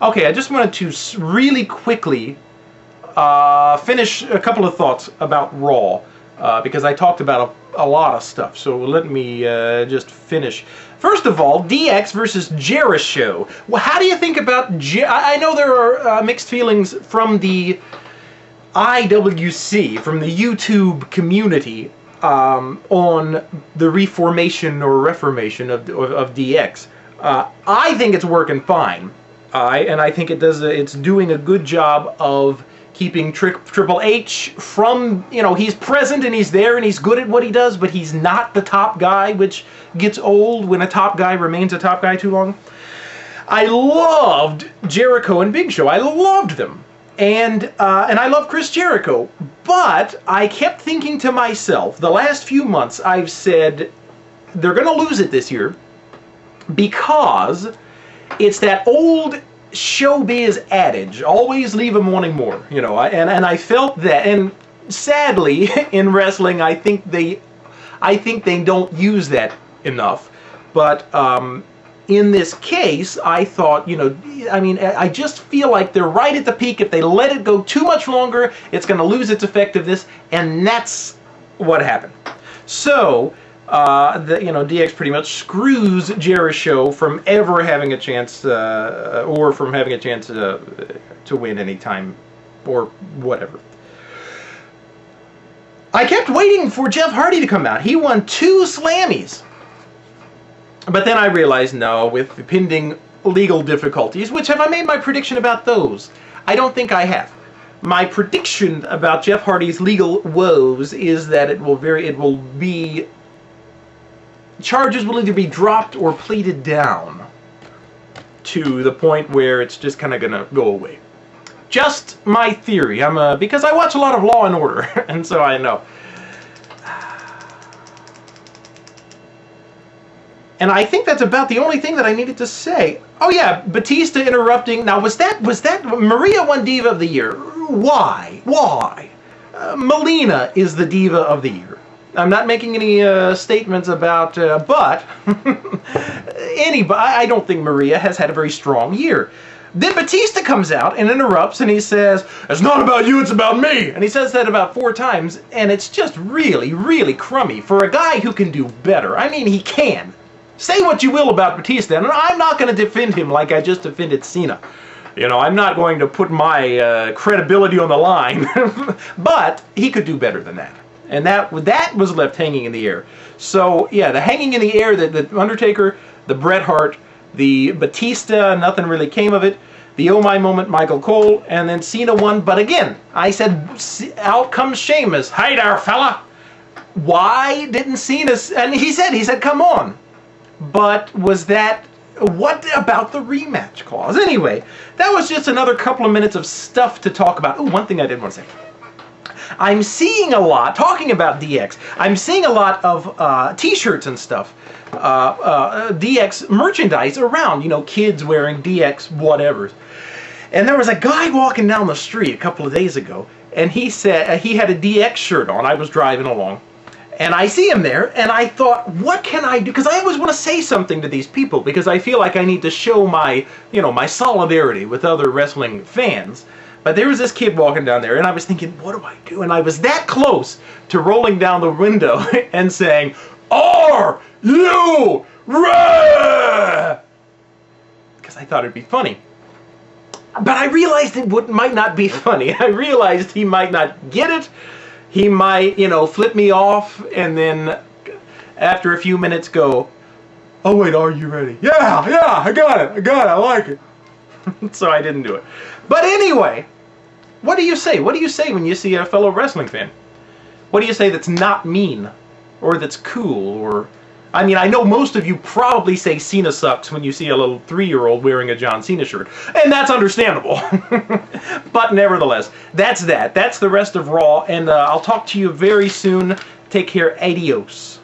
Okay, I just wanted to really quickly finish a couple of thoughts about Raw, because I talked about a lot of stuff, so let me just finish. First of all, DX versus Jerishow. Well, how do you think about I know there are mixed feelings from the IWC, from the YouTube community, on the reformation or reformation of DX. I think it's working fine, and I think it's doing a good job of keeping Triple H from, he's present and he's there and he's good at what he does, but he's not the top guy, which gets old when a top guy remains a top guy too long. I loved Jericho and Big Show. I loved them. And I love Chris Jericho. But I kept thinking to myself, the last few months I've said, they're going to lose it this year, because it's that old showbiz adage, always leave them wanting more, and I felt that, and sadly in wrestling I think they don't use that enough, but in this case I thought, I just feel like they're right at the peak. If they let it go too much longer, it's going to lose its effectiveness, and that's what happened. So DX pretty much screws Jerishow from ever having a chance, or from having a chance to win any time, or whatever. I kept waiting for Jeff Hardy to come out. He won 2 Slammies. But then I realized, no, with the pending legal difficulties, which, have I made my prediction about those? I don't think I have. My prediction about Jeff Hardy's legal woes is that charges will either be dropped or pleaded down to the point where it's just kind of going to go away. Just my theory. Because I watch a lot of Law and Order, and so I know. And I think that's about the only thing that I needed to say. Oh yeah, Batista interrupting. Now, was that Maria won Diva of the Year? Why? Melina is the Diva of the Year. I'm not making any statements about, but I don't think Maria has had a very strong year. Then Batista comes out and interrupts, and he says, "It's not about you, it's about me." And he says that about 4 times, and it's just really, really crummy for a guy who can do better. I mean, he can. Say what you will about Batista, and I'm not going to defend him like I just defended Cena. I'm not going to put my credibility on the line, but he could do better than that. And that was left hanging in the air. So, yeah, the hanging in the air, the Undertaker, the Bret Hart, the Batista, nothing really came of it. The Oh My moment, Michael Cole, and then Cena won. But again, I said, out comes Sheamus. "Hey there, fella." Why didn't Cena... And he said, "Come on." But what about the rematch clause? Anyway, that was just another couple of minutes of stuff to talk about. Oh, one thing I did want to say. I'm seeing a lot, talking about DX, I'm seeing a lot of t-shirts and stuff, DX merchandise around, kids wearing DX whatevers. And there was a guy walking down the street a couple of days ago, and he said he had a DX shirt on. I was driving along, and I see him there, and I thought, what can I do? Because I always want to say something to these people, because I feel like I need to show my, my solidarity with other wrestling fans. But there was this kid walking down there, and I was thinking, what do I do? And I was that close to rolling down the window and saying, "Are you ready?" Because I thought it'd be funny. But I realized it might not be funny. I realized he might not get it. He might, flip me off, and then after a few minutes go, "Oh wait, are you ready?" Yeah, I got it, I like it. So I didn't do it. But anyway, what do you say? What do you say when you see a fellow wrestling fan? What do you say that's not mean? Or that's cool? Or, I mean, I know most of you probably say Cena sucks when you see a little 3-year-old wearing a John Cena shirt. And that's understandable. But nevertheless, that's that. That's the rest of Raw. And I'll talk to you very soon. Take care. Adios.